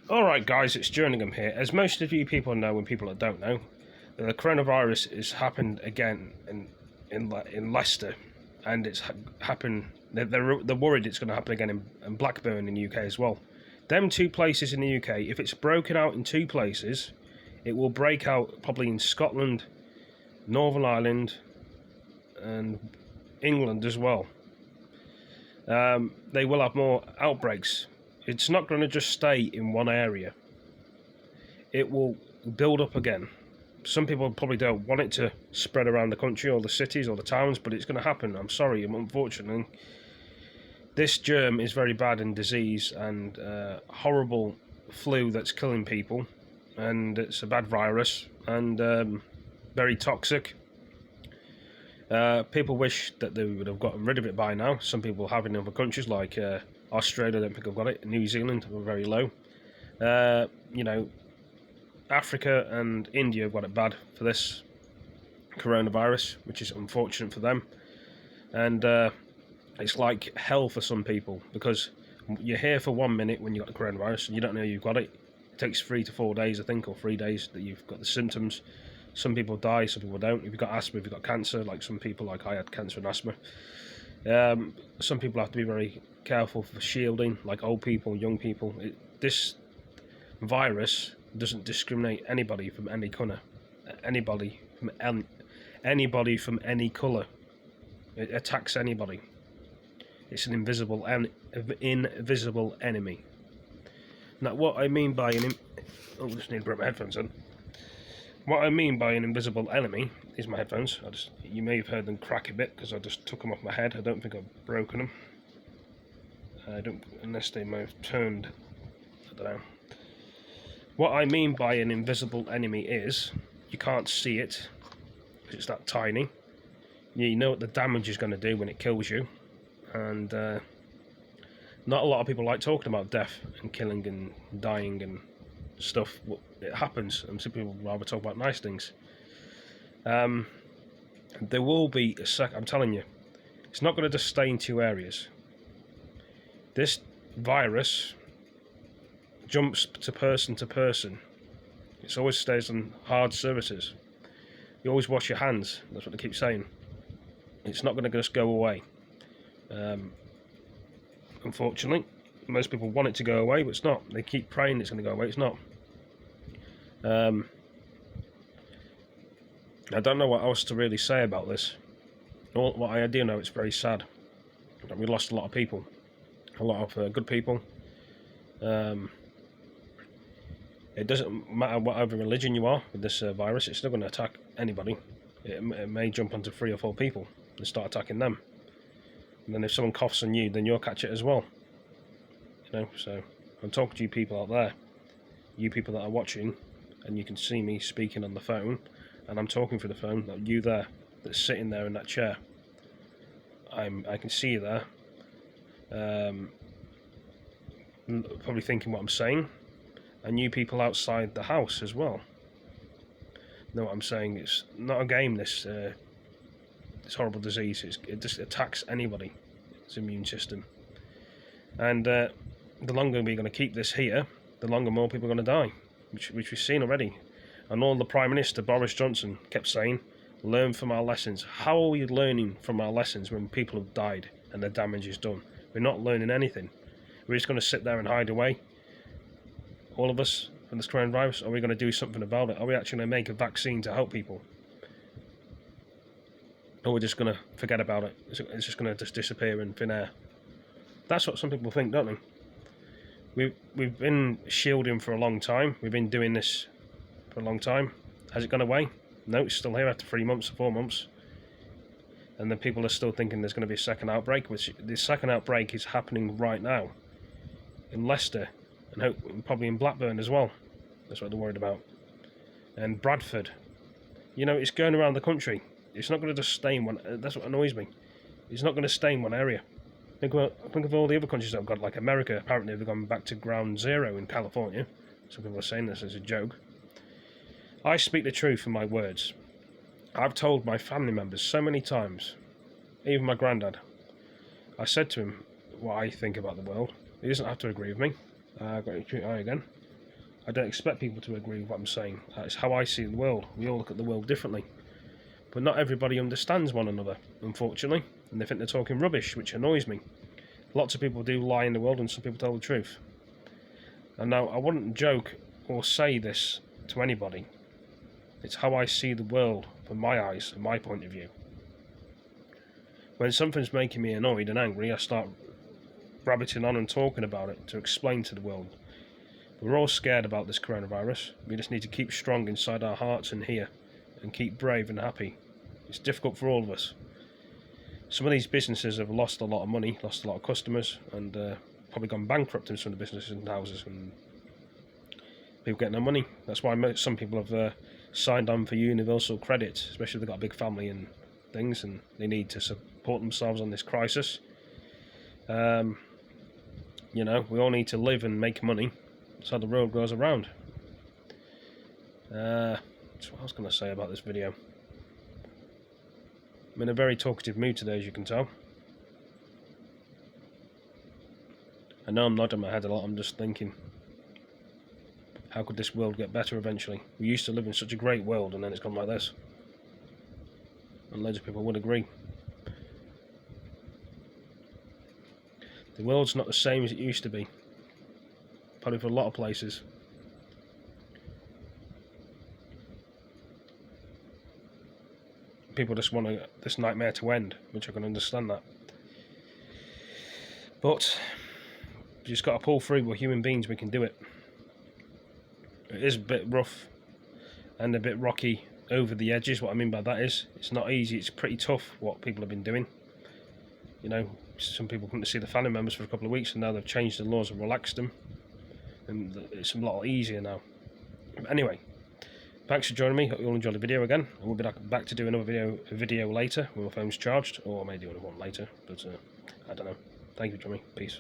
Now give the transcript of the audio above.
Alright guys, it's jerninhgam here. As most of you people know, and people that don't know, the coronavirus has happened again in Leicester, and it's happened. They're worried it's going to happen again in Blackburn in the UK as well. Them two places in the UK, if it's broken out in two places, it will break out probably in Scotland, Northern Ireland, and England as well. They will have more outbreaks. It's not going to just stay in one area. It will build up again. Some people probably don't want it to spread around the country or the cities or the towns, but it's going to happen. I'm sorry, unfortunately. This germ is very bad in disease and horrible flu that's killing people, and it's a bad virus and very toxic. People wish that they would have gotten rid of it by now. Some people have in other countries like Australia, I don't think I've got it. New Zealand, we're very low. You know, Africa and India have got it bad for this coronavirus, which is unfortunate for them. And it's like hell for some people, because you're here for 1 minute when you've got the coronavirus and you don't know you've got it. It takes 3 to 4 days, I think, or 3 days that you've got the symptoms. Some people die, some people don't. If you've got asthma, if you've got cancer, like some people, like I had cancer and asthma. Some people have to be very careful for shielding, like old people, young people. This virus doesn't discriminate anybody from any colour. Anybody from any colour. It attacks anybody. It's an invisible enemy. Now, what I mean by I just need to put my headphones on. What I mean by an invisible enemy is my headphones. You may have heard them crack a bit because I just took them off my head. I don't think I've broken them. Unless they may have turned. I don't know. What I mean by an invisible enemy is you can't see it because it's that tiny. You know what the damage is going to do when it kills you, and not a lot of people like talking about death and killing and dying and stuff. It happens, and some people rather talk about nice things. There will be I'm telling you, it's not going to just stay in two areas. This virus jumps to person. It always stays on hard surfaces. You always wash your hands. That's what they keep saying. It's not going to just go away. Unfortunately, most people want it to go away, but it's not. They keep praying it's going to go away. It's not. I don't know what else to really say about this. What I do know, it's very sad. We lost a lot of people, a lot of good people. It doesn't matter whatever religion you are with this virus, it's still going to attack anybody. It may jump onto 3 or 4 people and start attacking them. And then if someone coughs on you, then you'll catch it as well. You know, so I'm talking to you people out there, you people that are watching, and you can see me speaking on the phone, and I'm talking through the phone. That you there, that's sitting there in that chair, I can see you there. Probably thinking what I'm saying, and you people outside the house as well know what I'm saying. It's not a game, this horrible disease. It just attacks anybody, its immune system, and the longer we're going to keep this here, the longer more people are going to die, which we've seen already. And all the Prime Minister Boris Johnson kept saying, learn from our lessons. How are we learning from our lessons when people have died and the damage is done? We're not learning anything. We're just going to sit there and hide away, all of us, from this coronavirus. Are we going to do something about it? Are we actually going to make a vaccine to help people? Or we're just going to forget about it? It's just going to just disappear in thin air. That's what some people think, don't they? We've been shielding for a long time. We've been doing this for a long time. Has it gone away? No, it's still here after 3 months, 4 months. And then people are still thinking there's going to be a second outbreak, which the second outbreak is happening right now in Leicester, and probably in Blackburn as well. That's what they're worried about. And Bradford. You know, it's going around the country. It's not going to just stay in one. That's what annoys me. It's not going to stay in one area. Think of all the other countries that have got, like America. Apparently they've gone back to ground zero in California. Some people are saying this as a joke. I speak the truth in my words. I've told my family members so many times, even my granddad. I said to him what I think about the world. He doesn't have to agree with me. Got your eye again. I don't expect people to agree with what I'm saying. That's how I see the world. We all look at the world differently. But not everybody understands one another, unfortunately, and they think they're talking rubbish, which annoys me. Lots of people do lie in the world, and some people tell the truth. And now, I wouldn't joke or say this to anybody. It's how I see the world from my eyes and my point of view. When something's making me annoyed and angry, I start rabbiting on and talking about it to explain to the world. We're all scared about this coronavirus. We just need to keep strong inside our hearts and here, and keep brave and happy. It's difficult for all of us. Some of these businesses have lost a lot of money, lost a lot of customers, and probably gone bankrupt in some of the businesses and houses, and people get no money. That's why some people have signed on for universal credit, especially if they've got a big family and things, and they need to support themselves on this crisis. You know, we all need to live and make money. That's how the world goes around. That's what I was going to say about this video. I'm in a very talkative mood today, as you can tell. I know I'm nodding my head a lot, I'm just thinking, how could this world get better eventually? We used to live in such a great world, and then it's gone like this. And loads of people would agree. The world's not the same as it used to be. Probably for a lot of places. People just want this nightmare to end, which I can understand that. But you just got to pull through. We're human beings, we can do it. It is a bit rough and a bit rocky over the edges. What I mean by that is, it's not easy, it's pretty tough what people have been doing. You know, some people couldn't see the family members for a couple of weeks, and now they've changed the laws and relaxed them. And it's a lot easier now. But anyway, thanks for joining me. Hope you all enjoyed the video again. I will be back to do another video later when my phone's charged, or I may do another one later, but I don't know. Thank you for joining me. Peace.